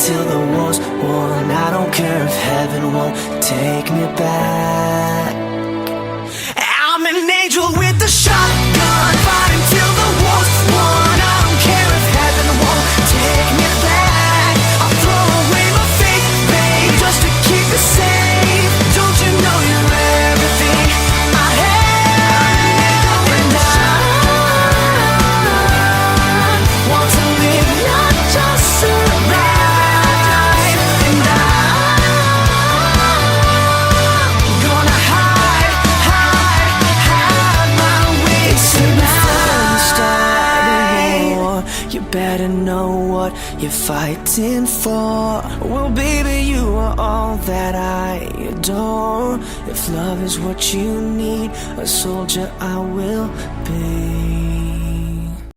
till the war's won. I don't care if heaven won't take me back. I'm an angel with a shotgun, fighting till the war's won. I don't care if heaven won't take me back. I'll throw away my faith, babe, just to keep it safe. Don't you know you're everything I have? And I want to live, not just survive. And I'm gonna hide my way tonight. You better know what you're fighting for. Well, baby, you are all that I adore. If love is what you need, a soldier I will be.